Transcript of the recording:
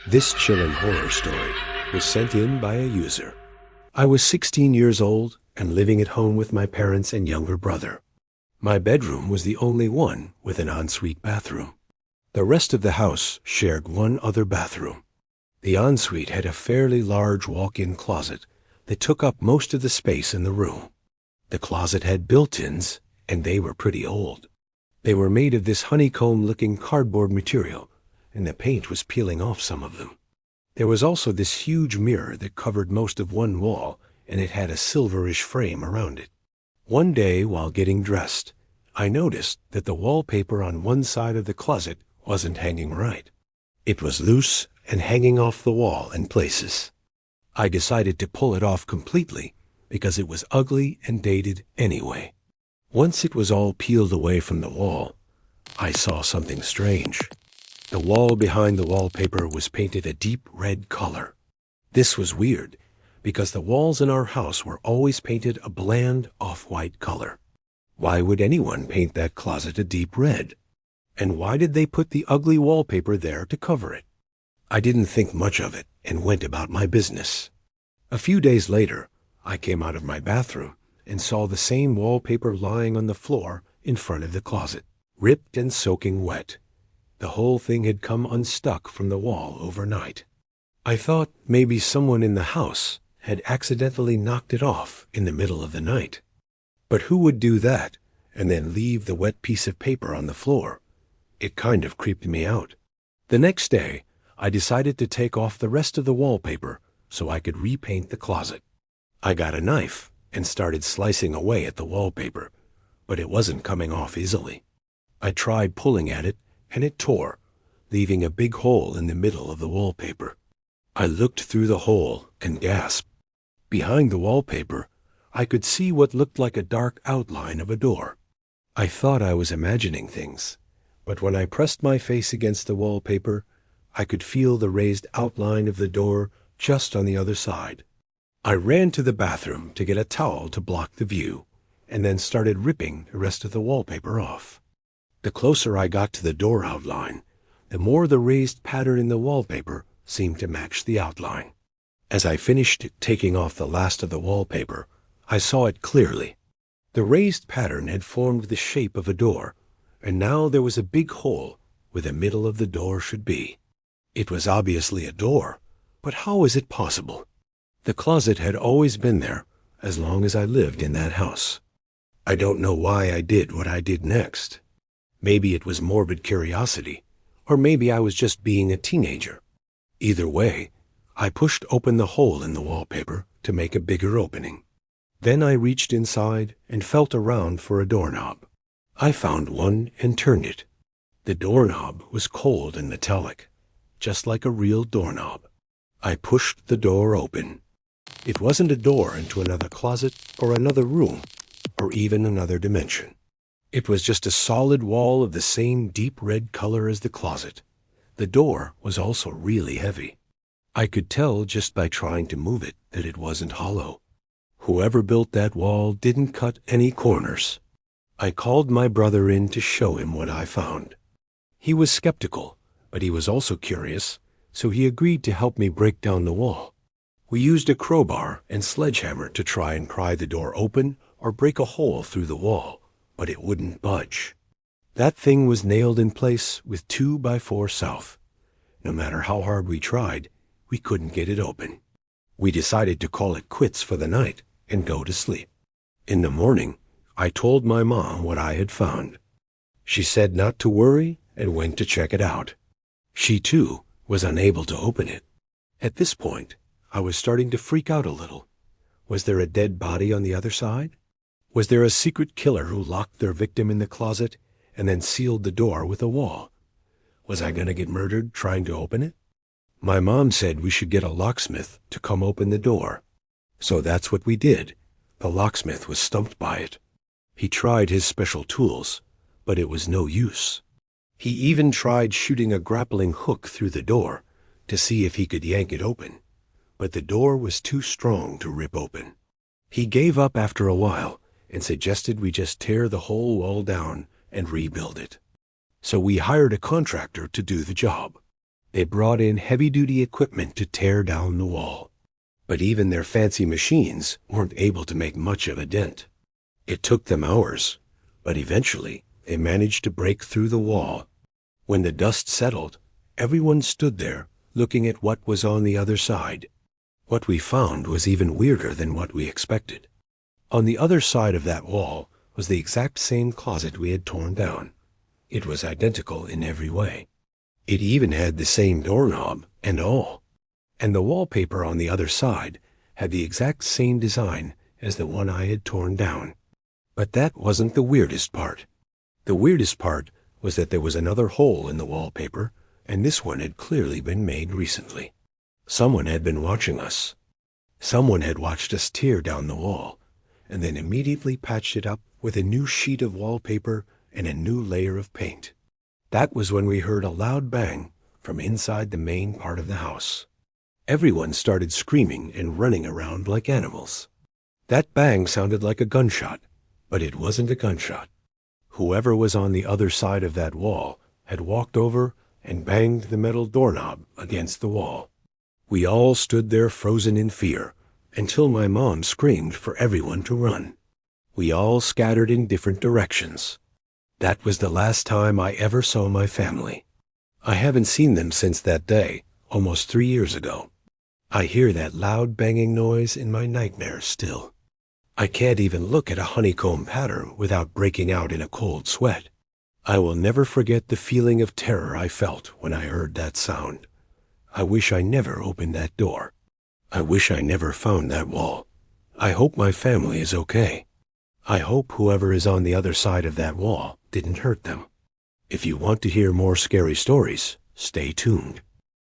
This chillin' horror story was sent in by a user. I was 16 years old and living at home with my parents and younger brother. My bedroom was the only one with an ensuite bathroom. The rest of the house shared one other bathroom. The ensuite had a fairly large walk-in closet that took up most of the space in the room. The closet had built-ins, and they were pretty old. They were made of this honeycomb-looking cardboard material, and the paint was peeling off some of them. There was also this huge mirror that covered most of one wall, and it had a silverish frame around it. One day, while getting dressed, I noticed that the wallpaper on one side of the closet wasn't hanging right. It was loose and hanging off the wall in places. I decided to pull it off completely because it was ugly and dated anyway. Once it was all peeled away from the wall, I saw something strange. The wall behind the wallpaper was painted a deep red color. This was weird, because the walls in our house were always painted a bland off-white color. Why would anyone paint that closet a deep red? And why did they put the ugly wallpaper there to cover it? I didn't think much of it and went about my business. A few days later, I came out of my bathroom and saw the same wallpaper lying on the floor in front of the closet, ripped and soaking wet. The whole thing had come unstuck from the wall overnight. I thought maybe someone in the house had accidentally knocked it off in the middle of the night. But who would do that and then leave the wet piece of paper on the floor? It kind of creeped me out. The next day, I decided to take off the rest of the wallpaper so I could repaint the closet. I got a knife and started slicing away at the wallpaper, but it wasn't coming off easily. I tried pulling at it, and it tore, leaving a big hole in the middle of the wallpaper. I looked through the hole and gasped. Behind the wallpaper, I could see what looked like a dark outline of a door. I thought I was imagining things, but when I pressed my face against the wallpaper, I could feel the raised outline of the door just on the other side. I ran to the bathroom to get a towel to block the view, and then started ripping the rest of the wallpaper off. The closer I got to the door outline, the more the raised pattern in the wallpaper seemed to match the outline. As I finished taking off the last of the wallpaper, I saw it clearly. The raised pattern had formed the shape of a door, and now there was a big hole where the middle of the door should be. It was obviously a door, but how was it possible? The closet had always been there as long as I lived in that house. I don't know why I did what I did next. Maybe it was morbid curiosity, or maybe I was just being a teenager. Either way, I pushed open the hole in the wallpaper to make a bigger opening. Then I reached inside and felt around for a doorknob. I found one and turned it. The doorknob was cold and metallic, just like a real doorknob. I pushed the door open. It wasn't a door into another closet or another room, or even another dimension. It was just a solid wall of the same deep red color as the closet. The door was also really heavy. I could tell just by trying to move it that it wasn't hollow. Whoever built that wall didn't cut any corners. I called my brother in to show him what I found. He was skeptical, but he was also curious, so he agreed to help me break down the wall. We used a crowbar and sledgehammer to try and pry the door open or break a hole through the wall, but it wouldn't budge. That thing was nailed in place with 2x4 south. No matter how hard we tried, we couldn't get it open. We decided to call it quits for the night and go to sleep. In the morning, I told my mom what I had found. She said not to worry and went to check it out. She, too, was unable to open it. At this point, I was starting to freak out a little. Was there a dead body on the other side? Was there a secret killer who locked their victim in the closet and then sealed the door with a wall? Was I going to get murdered trying to open it? My mom said we should get a locksmith to come open the door. So that's what we did. The locksmith was stumped by it. He tried his special tools, but it was no use. He even tried shooting a grappling hook through the door to see if he could yank it open, but the door was too strong to rip open. He gave up after a while and suggested we just tear the whole wall down and rebuild it. So we hired a contractor to do the job. They brought in heavy-duty equipment to tear down the wall. But even their fancy machines weren't able to make much of a dent. It took them hours, but eventually they managed to break through the wall. When the dust settled, everyone stood there looking at what was on the other side. What we found was even weirder than what we expected. On the other side of that wall was the exact same closet we had torn down. It was identical in every way. It even had the same doorknob and all. And the wallpaper on the other side had the exact same design as the one I had torn down. But that wasn't the weirdest part. The weirdest part was that there was another hole in the wallpaper, and this one had clearly been made recently. Someone had been watching us. Someone had watched us tear down the wall, and then immediately patched it up with a new sheet of wallpaper and a new layer of paint. That was when we heard a loud bang from inside the main part of the house. Everyone started screaming and running around like animals. That bang sounded like a gunshot, but it wasn't a gunshot. Whoever was on the other side of that wall had walked over and banged the metal doorknob against the wall. We all stood there frozen in fear until my mom screamed for everyone to run. We all scattered in different directions. That was the last time I ever saw my family. I haven't seen them since that day, almost 3 years ago. I hear that loud banging noise in my nightmares still. I can't even look at a honeycomb pattern without breaking out in a cold sweat. I will never forget the feeling of terror I felt when I heard that sound. I wish I never opened that door. I wish I never found that wall. I hope my family is okay. I hope whoever is on the other side of that wall didn't hurt them. If you want to hear more scary stories, stay tuned.